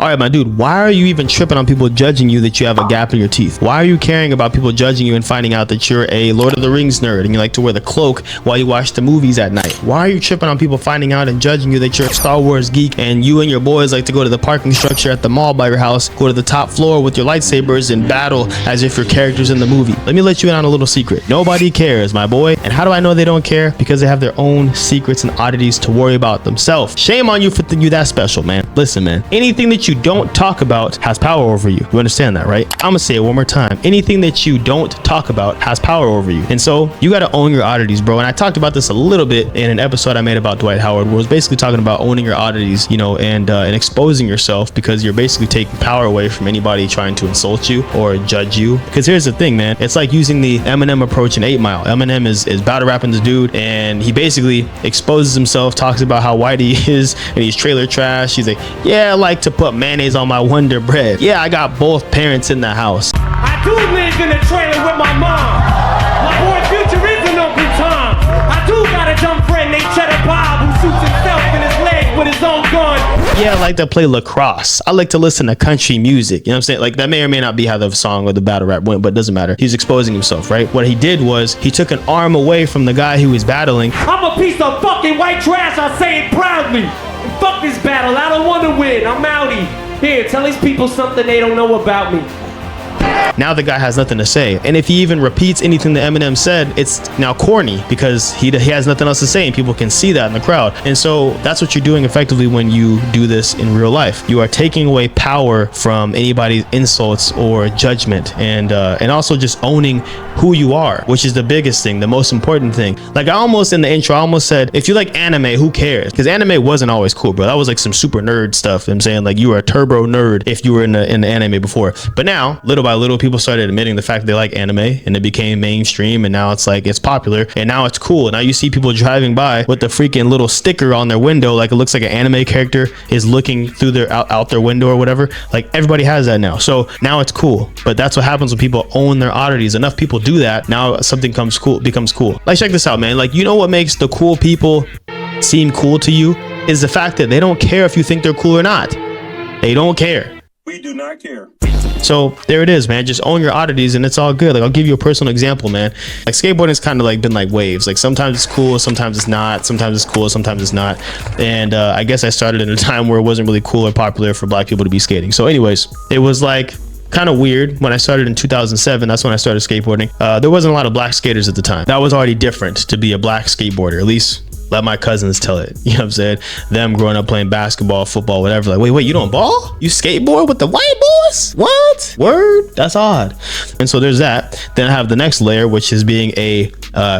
All right, my dude, why are you even tripping on people judging you that you have a gap in your teeth? Why are you caring about people judging you and finding out that you're a Lord of the Rings nerd and you like to wear the cloak while you watch the movies at night? Why are you tripping on people finding out and judging you that you're a Star Wars geek and you and your boys like to go to the parking structure at the mall by your house, go to the top floor with your lightsabers and battle as if you're characters in the movie? Let me let you in on a little secret. Nobody cares, my boy. And how do I know they don't care? Because they have their own secrets and oddities to worry about themselves. Shame on you for thinking you that special, man. Listen, man, anything that you don't talk about has power over you. You understand that, right? I'm gonna say it one more time. Anything that you don't talk about has power over you. And so you got to own your oddities, bro. And I talked about this a little bit in an episode I made about Dwight Howard, where it was basically talking about owning your oddities, you know, and exposing yourself, because you're basically taking power away from anybody trying to insult you or judge you. Because here's the thing, man, it's like using the Eminem approach in 8 Mile. Eminem is battle rapping this dude, and he basically exposes himself, talks about how white he is and he's trailer trash. He's like, yeah, I like to put mayonnaise on my Wonder Bread. Yeah, I got both parents in the house. I do live in a trailer with my mom. My boy Future is an Uncle Tom. I do got a dumb friend named Cheddar Bob who shoots himself in his leg with his own gun. Yeah, I like to play lacrosse. I like to listen to country music. You know what I'm saying? Like, that may or may not be how the song or the battle rap went, but it doesn't matter. He's exposing himself, right? What he did was he took an arm away from the guy he was battling. I'm a piece of fucking white trash. I say it proudly. And fuck this battle. I don't want to win. I'm outie. Here, tell these people something they don't know about me. Now the guy has nothing to say, and if he even repeats anything that Eminem said, it's now corny because he has nothing else to say, and people can see that in the crowd. And so that's what you're doing effectively when you do this in real life. You are taking away power from anybody's insults or judgment, and also just owning who you are, which is the biggest thing, the most important thing. Like, I almost in the intro, I almost said, if you like anime, who cares? Because anime wasn't always cool, bro. That was like some super nerd stuff. I'm saying, like, you were a turbo nerd if you were in the anime before. But now, little by little, people started admitting the fact that they like anime, and it became mainstream, and now it's like, it's popular, and now it's cool. And now you see people driving by with the freaking little sticker on their window, like it looks like an anime character is looking through their out their window or whatever. Like, everybody has that now. So now it's cool. But that's what happens when people own their oddities. Enough people do that, now something becomes cool. Like, check this out, man. Like, you know what makes the cool people seem cool to you is the fact that they don't care if you think they're cool or not. They don't care. We do not care. So there it is, man. Just own your oddities and it's all good. Like, I'll give you a personal example, man. Like, skateboarding's kind of like been like waves. Like, sometimes it's cool, sometimes it's not. Sometimes it's cool, sometimes it's not. And I guess I started in a time where it wasn't really cool or popular for black people to be skating. So anyways, it was like kind of weird when I started in 2007. That's when I started skateboarding. There wasn't a lot of black skaters at the time. That was already different to be a black skateboarder, at least let my cousins tell it. You know what I'm saying? Them growing up playing basketball, football, whatever. Like, wait, you don't ball? You skateboard with the white boys? What? Word? That's odd. And so there's that. Then I have the next layer, which is being a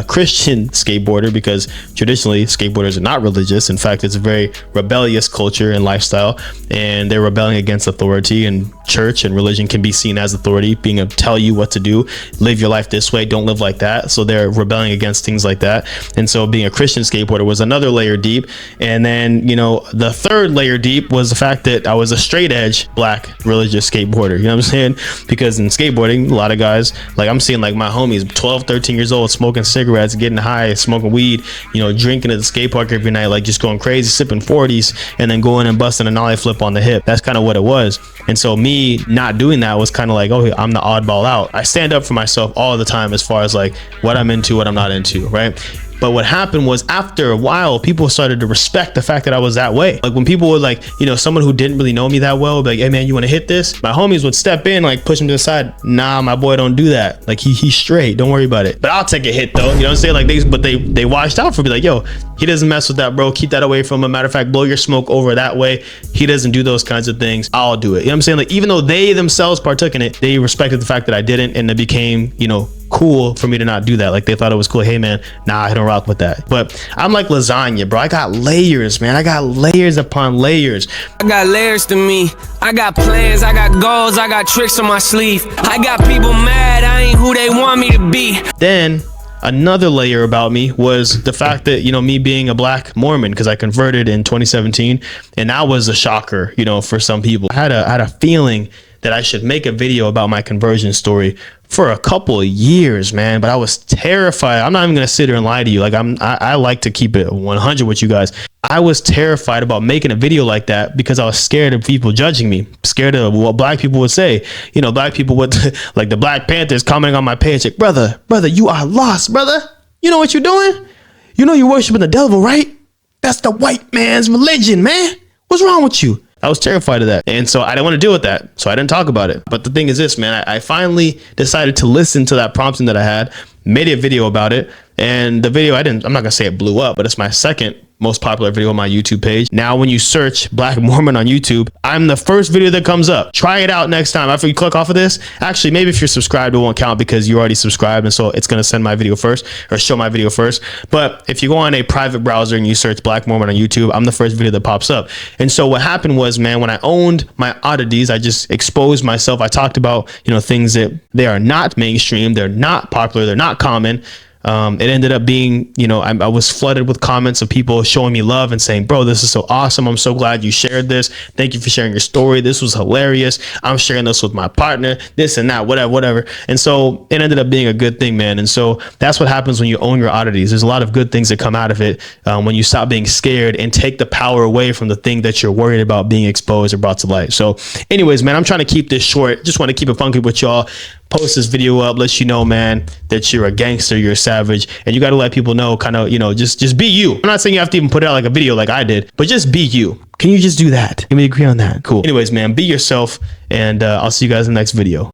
Christian skateboarder, because traditionally skateboarders are not religious. In fact, it's a very rebellious culture and lifestyle, and they're rebelling against authority, and church and religion can be seen as authority, being able to tell you what to do, live your life this way, don't live like that. So they're rebelling against things like that. And so being a Christian skateboarder was another layer deep. And then, you know, the third layer deep was the fact that I was a straight edge black religious skateboarder. You know what I'm saying? Because in skateboarding, a lot of guys, like, I'm seeing like my homies 12, 13 years old, smoking cigarettes, getting high, smoking weed, you know, drinking at the skate park every night, like just going crazy, sipping 40s, and then going and busting an ollie flip on the hip. That's kind of what it was. And so me not doing that was kind of like, oh, I'm the oddball out. I stand up for myself all the time as far as like what I'm into, what I'm not into, right? But what happened was, after a while, people started to respect the fact that I was that way. Like, when people would, like, you know, someone who didn't really know me that well would be like, hey man, you want to hit this? My homies would step in, like, push him to the side. Nah, my boy don't do that. Like, he's straight. Don't worry about it. But I'll take a hit though. You know what I'm saying? Like, they watched out for me. Like, yo, he doesn't mess with that, bro. Keep that away from him. Matter of fact, blow your smoke over that way. He doesn't do those kinds of things. I'll do it. You know what I'm saying? Like, even though they themselves partook in it, they respected the fact that I didn't, and it became, you know, cool for me to not do that. Like, they thought it was cool. Hey man, nah, I don't rock with that. But I'm like lasagna, bro. I got layers, man. I got layers upon layers. I got layers to me. I got plans, I got goals, I got tricks on my sleeve. I got people mad, I ain't who they want me to be. Then another layer about me was the fact that, you know, me being a black Mormon, because I converted in 2017, and that was a shocker, you know, for some people. I had a feeling that I should make a video about my conversion story for a couple of years, man, but I was terrified. I'm not even gonna sit here and lie to you. Like, I like to keep it 100 with you guys. I was terrified about making a video like that because I was scared of people judging me, scared of what black people would say. You know, black people would like the Black Panthers commenting on my page, like, brother, you are lost, brother. You know what you're doing? You know you're worshiping the devil, right? That's the white man's religion, man. What's wrong with you? I was terrified of that. And so I didn't want to deal with that. So I didn't talk about it. But the thing is this, man, I finally decided to listen to that prompting that I had, made a video about it. And the video, I'm not gonna say it blew up, but it's my second most popular video on my YouTube page. Now, when you search Black Mormon on YouTube, I'm the first video that comes up. Try it out next time after you click off of this. Actually, maybe if you're subscribed, it won't count because you already subscribed. And so it's going to send my video first or show my video first. But if you go on a private browser and you search Black Mormon on YouTube, I'm the first video that pops up. And so what happened was, man, when I owned my oddities, I just exposed myself. I talked about, you know, things that they are not mainstream. They're not popular. They're not common. It ended up being, you know, I was flooded with comments of people showing me love and saying, bro, this is so awesome. I'm so glad you shared this. Thank you for sharing your story. This was hilarious. I'm sharing this with my partner, this and that, whatever. And so it ended up being a good thing, man. And so that's what happens when you own your oddities. There's a lot of good things that come out of it when you stop being scared and take the power away from the thing that you're worried about being exposed or brought to light. So anyways, man, I'm trying to keep this short. Just want to keep it funky with y'all. Post this video up, let you know, man, that you're a gangster, you're a savage, and you got to let people know, kind of, you know, just be you. I'm not saying you have to even put out like a video like I did, but just be you. Can you just do that? Can we agree on that? Cool. Anyways, man, be yourself, and I'll see you guys in the next video.